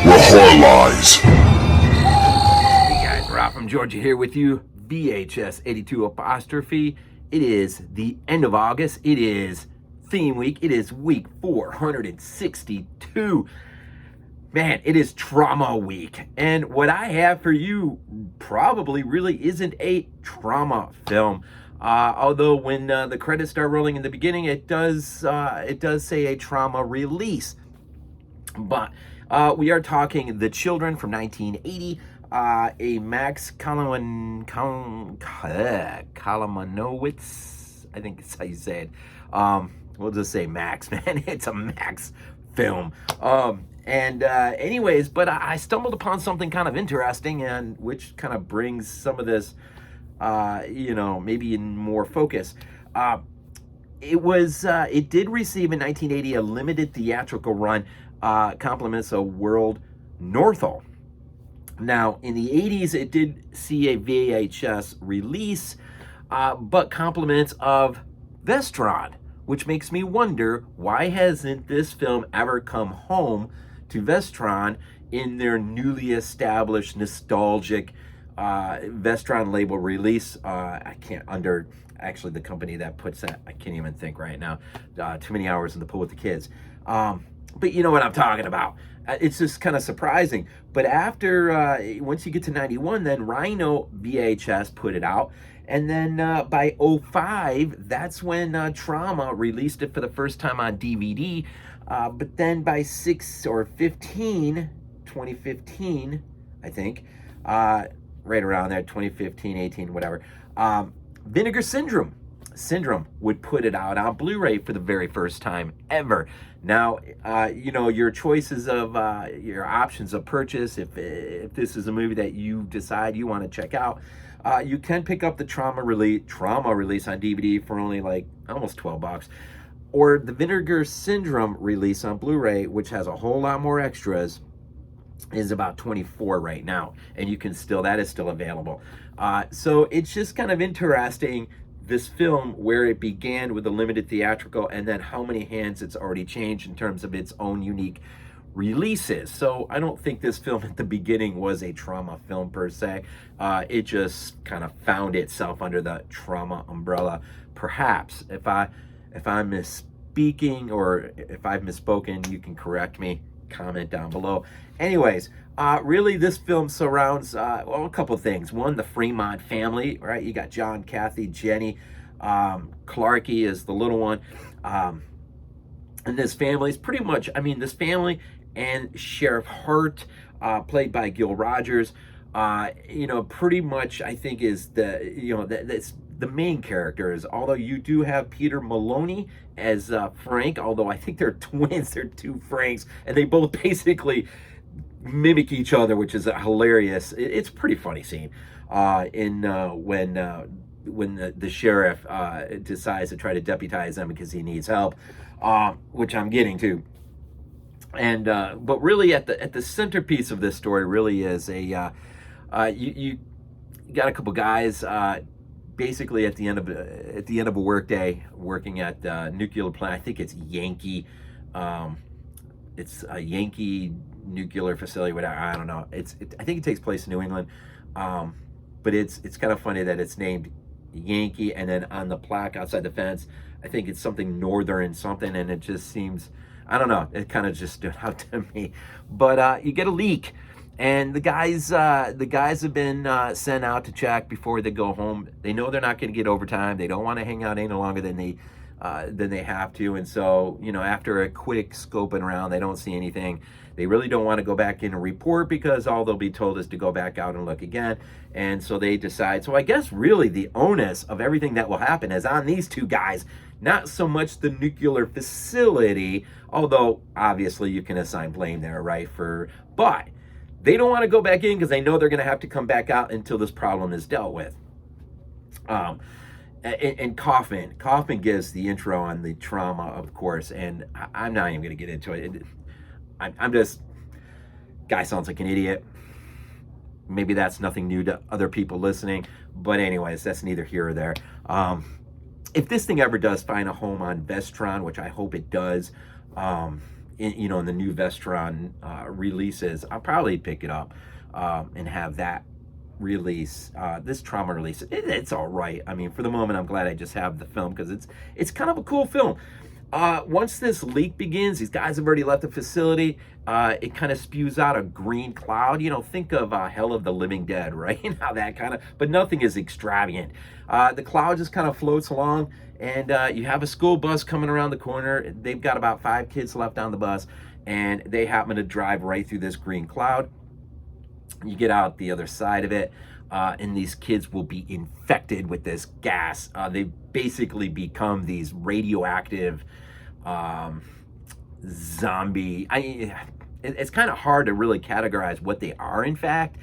where horror lies. Hey guys, Rob from Georgia here with you. VHS82 apostrophe. It is the end of August. It is theme week. It is week 462. Man, it is trauma week. And what I have for you probably really isn't a trauma film. Although when the credits start rolling in the beginning, it does say a trauma release. But we are talking The Children from 1980, a Max Kalmanowicz, I think that's how you say it. We'll just say Max, man. It's a Max film. Anyways, but I stumbled upon something kind of interesting, and which kind of brings some of this, maybe in more focus. It did receive in 1980 a limited theatrical run, compliments of World-Northal. Now, in the 80s, it did see a VHS release, but compliments of Vestron, which makes me wonder, why hasn't this film ever come home to Vestron in their newly established nostalgic Vestron label release? Actually, the company that puts that, I can't even think right now. Too many hours in the pool with the kids. But you know what I'm talking about. It's just kind of surprising. But after, once you get to 91, then Rhino VHS put it out. And then by 05, that's when Troma released it for the first time on DVD. But then by 2015, I think, right around there, 2015, 18, whatever, Vinegar Syndrome would put it out on Blu-ray for the very first time ever. Now, your choices of your options of purchase, if this is a movie that you decide you want to check out, you can pick up the Troma release on DVD for only like almost $12, or the Vinegar Syndrome release on Blu-ray, which has a whole lot more extras, is about $24 right now, and that is still available. So it's just kind of interesting, this film, where it began with a limited theatrical, and then how many hands it's already changed in terms of its own unique releases. So I don't think this film at the beginning was a Troma film per se. It just kind of found itself under the Troma umbrella. Perhaps if I'm misspeaking, or if I've misspoken, you can correct me. Comment down below. Anyways, really this film surrounds a couple of things. One, the Fremont family, right? You got John, Kathy, Jenny, Clarky is the little one, and this family is pretty much, this family and Sheriff Hart, played by Gale Rogers, pretty much I think is that's the main characters. Although you do have Peter Maloney as Frank, although I think they're twins, they're two Franks, and they both basically mimic each other, which is hilarious. It's a pretty funny scene when the sheriff decides to try to deputize them because he needs help, which I'm getting to. And but really at the centerpiece of this story really is you got a couple guys basically at the end of a workday working at nuclear plant. I think it's Yankee. It's a Yankee nuclear facility, whatever. I don't know. I think it takes place in New England. But it's kind of funny that it's named Yankee, and then on the plaque outside the fence, I think it's something Northern something, and it just seems, I don't know, it kind of just stood out to me. But you get a leak, and the guys have been sent out to check before they go home. They know they're not going to get overtime. They don't want to hang out any longer than they have to. And so, after a quick scoping around, they don't see anything. They really don't want to go back in and report, because all they'll be told is to go back out and look again. And so they decide. So I guess really the onus of everything that will happen is on these two guys, not so much the nuclear facility, although obviously you can assign blame there, right? But they don't want to go back in because they know they're going to have to come back out until this problem is dealt with. And Kaufman gives the intro on the Troma, of course, and I'm not even going to get into it. I'm just, guy sounds like an idiot. Maybe that's nothing new to other people listening, but anyways, that's neither here or there. If this thing ever does find a home on Vestron, which I hope it does, in the new Vestron releases, I'll probably pick it up and have that release. This Troma release, it's all right. I mean, for the moment, I'm glad I just have the film because it's kind of a cool film. Once this leak begins, these guys have already left the facility. It kind of spews out a green cloud. Think of Hell of the Living Dead, right? How that kind of, but nothing is extravagant. The cloud just kind of floats along, and you have a school bus coming around the corner. They've got about 5 kids left on the bus, and they happen to drive right through this green cloud. You get out the other side of it, and these kids will be infected with this gas. They basically become these radioactive zombie. It's kind of hard to really categorize what they are, in fact.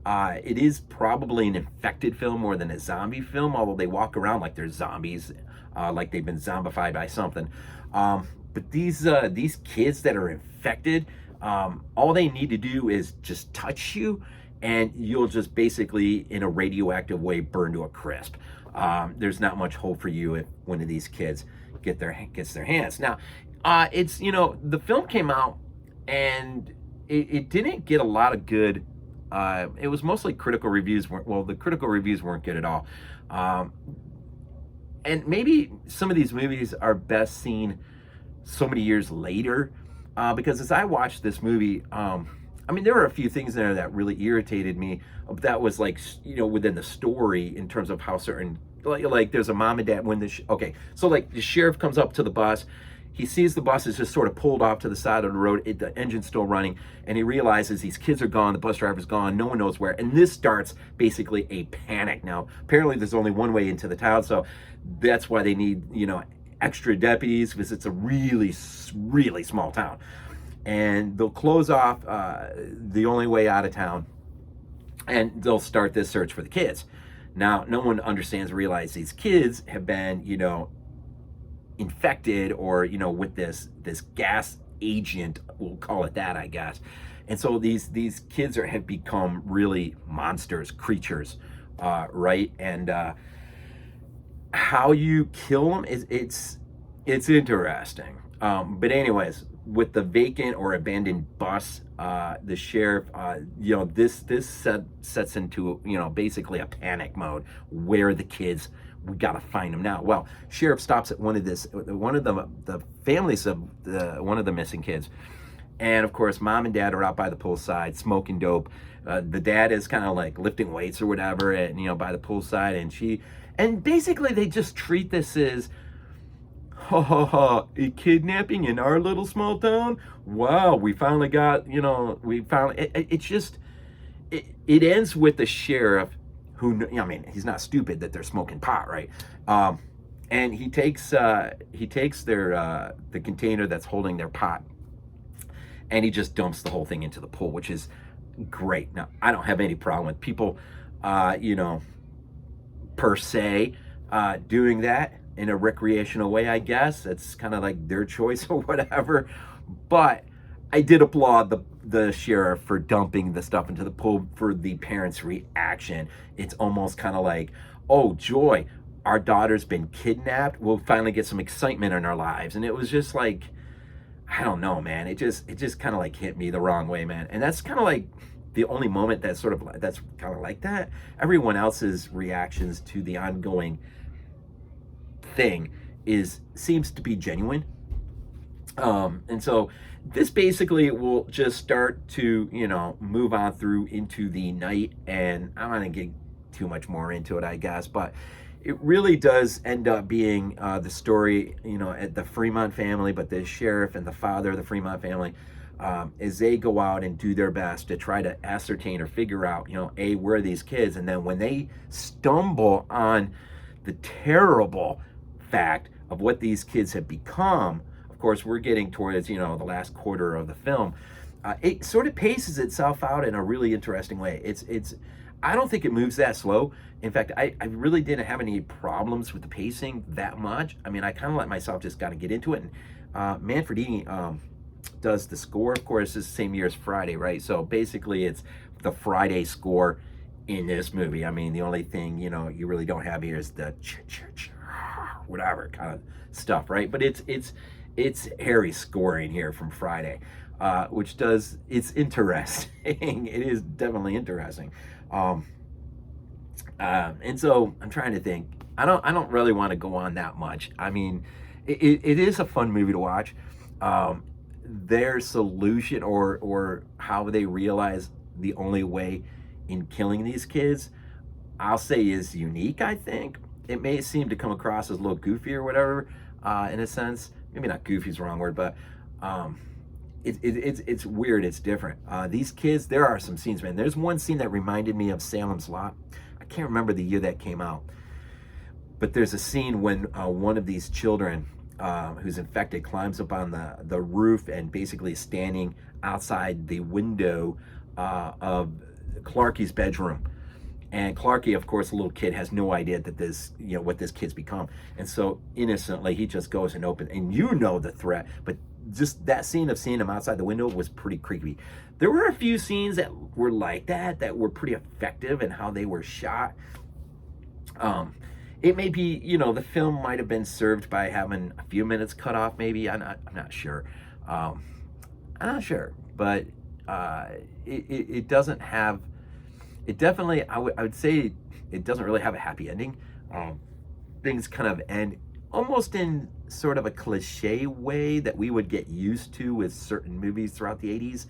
It is probably an infected film more than a zombie film, although they walk around like they're zombies, like they've been zombified by something. But these kids that are infected, all they need to do is just touch you, and you'll just basically, in a radioactive way, burn to a crisp. There's not much hope for you if one of these kids gets their hands. Now, it's, the film came out, and it didn't get a lot of good. It was mostly critical reviews. The critical reviews weren't good at all. And maybe some of these movies are best seen so many years later, because as I watched this movie, there were a few things there that really irritated me. That was like, within the story, in terms of how certain, like there's a mom and dad when so like the sheriff comes up to the bus. He sees the bus is just sort of pulled off to the side of the road. The engine's still running, and he realizes these kids are gone. The bus driver's gone. No one knows where. And this starts basically a panic. Now, apparently there's only one way into the town, so that's why they need, extra deputies, because it's a really, really small town. And they'll close off the only way out of town, and they'll start this search for the kids. Now, no one understands or realizes these kids have been, infected, or with this gas agent, we'll call it that, I guess. And so these kids have become really monsters, creatures, right? And how you kill them it's interesting. But anyways, with the vacant or abandoned bus, the sheriff, this sets into basically a panic mode. Where are the kids? We gotta find them now. Well, sheriff stops at one of the families of one of the missing kids, and of course, mom and dad are out by the poolside smoking dope. The dad is kind of like lifting weights or whatever, and by the poolside, and basically they just treat this as, a kidnapping in our little small town. Wow, we finally got, it ends with the sheriff, who, he's not stupid that they're smoking pot, right? And he takes their the container that's holding their pot, and he just dumps the whole thing into the pool, which is great. Now, I don't have any problem with people, per se, doing that in a recreational way. I guess it's kind of like their choice or whatever. But I did applaud the sheriff for dumping the stuff into the pool. For the parents' reaction, it's almost kind of like, oh joy, our daughter's been kidnapped. We'll finally get some excitement in our lives. And it was just like, I don't know, man. It just kind of like hit me the wrong way, man. And that's kind of like the only moment that's kind of like that. Everyone else's reactions to the ongoing thing seems to be genuine. And so this basically will just start to, move on through into the night, and I'm not gonna get too much more into it, I guess, but it really does end up being the story, at the Fremont family, but the sheriff and the father of the Fremont family, as they go out and do their best to try to ascertain or figure out, where are these kids, and then when they stumble on the terrible fact of what these kids have become. Of course, we're getting towards, the last quarter of the film. It sort of paces itself out in a really interesting way. I don't think it moves that slow. In fact, I really didn't have any problems with the pacing that much. I kind of let myself just kind of get into it. And Manfredini does the score. Of course, it's the same year as Friday, right? So basically, it's the Friday score in this movie. The only thing, you really don't have here is the whatever kind of stuff, right? But it's it's Harry scoring here from Friday, which it's interesting. It is definitely interesting. And so I'm trying to think. I don't really want to go on that much. I mean, it is a fun movie to watch. Their solution or how they realize the only way in killing these kids, I'll say, is unique. I think it may seem to come across as a little goofy or whatever, in a sense. Maybe not goofy is the wrong word, but it's weird. It's different. These kids, there are some scenes, man. There's one scene that reminded me of Salem's Lot. I can't remember the year that came out, but there's a scene when one of these children who's infected climbs up on the roof and basically is standing outside the window of Clarky's bedroom. And Clarky, of course, a little kid, has no idea that this, what this kid's become. And so innocently, he just goes and opens, and the threat, but just that scene of seeing him outside the window was pretty creepy. There were a few scenes that were like that were pretty effective in how they were shot. It may be, the film might have been served by having a few minutes cut off, maybe. I'm not sure. I'm not sure, but it doesn't have. It definitely, I would say, it doesn't really have a happy ending. Things kind of end almost in sort of a cliche way that we would get used to with certain movies throughout the 80s.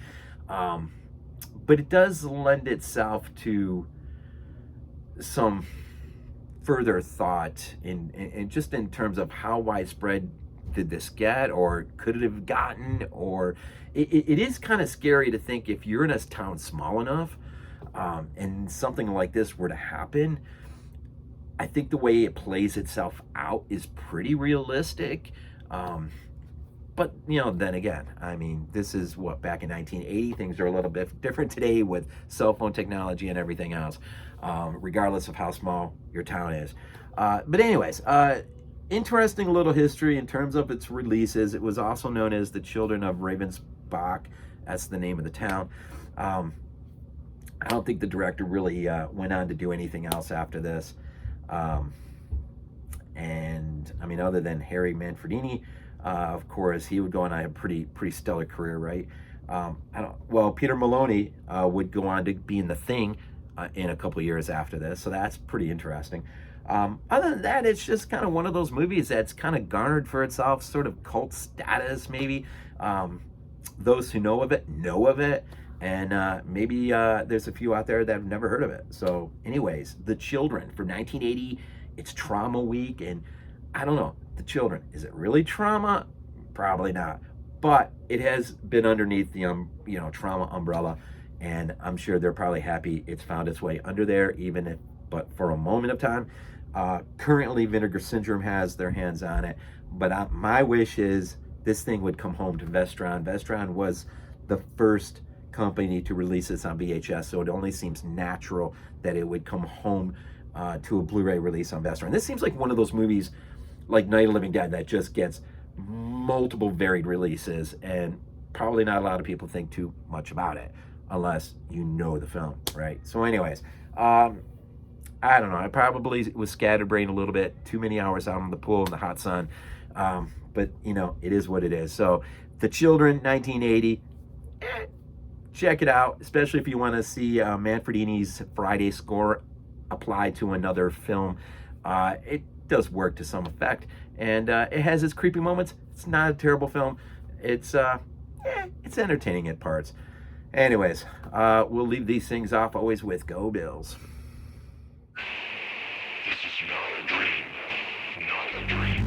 But it does lend itself to some further thought in just in terms of how widespread did this get, or could it have gotten, or it is kind of scary to think if you're in a town small enough and something like this were to happen. I think the way it plays itself out is pretty realistic. But, then again, I mean, this is back in 1980. Things are a little bit different today with cell phone technology and everything else, regardless of how small your town is. But anyways, interesting little history in terms of its releases. It was also known as the Children of Ravensback. That's the name of the town. I don't think the director really went on to do anything else after this. And I mean, other than Harry Manfredini, of course, he would go on a pretty stellar career, right? Peter Maloney would go on to be in The Thing in a couple years after this, so that's pretty interesting. Other than that, it's just kind of one of those movies that's kind of garnered for itself sort of cult status, maybe. Those who know of it, and maybe there's a few out there that have never heard of it. So anyways, The Children for 1980, it's Trauma Week, and I don't know, The Children, is it really trauma? Probably not, but it has been underneath the trauma umbrella, and I'm sure they're probably happy it's found its way under there, but for a moment of time. Currently, Vinegar Syndrome has their hands on it, but my wish is this thing would come home to Vestron. Vestron was the first company to release this on VHS, so it only seems natural that it would come home to a Blu-ray release on Vestron. This seems like one of those movies like Night of the Living Dead that just gets multiple varied releases, and probably not a lot of people think too much about it unless you know the film, right? So anyways, I don't know, I probably was scatterbrained a little bit, too many hours out on the pool in the hot sun, but it is what it is. So The Children, 1980, check it out, especially if you want to see Manfredini's Friday score applied to another film. It does work to some effect, and it has its creepy moments. It's not a terrible film. It's entertaining at parts. Anyways, we'll leave these things off always with Go Bills. This is not a dream. Not a dream.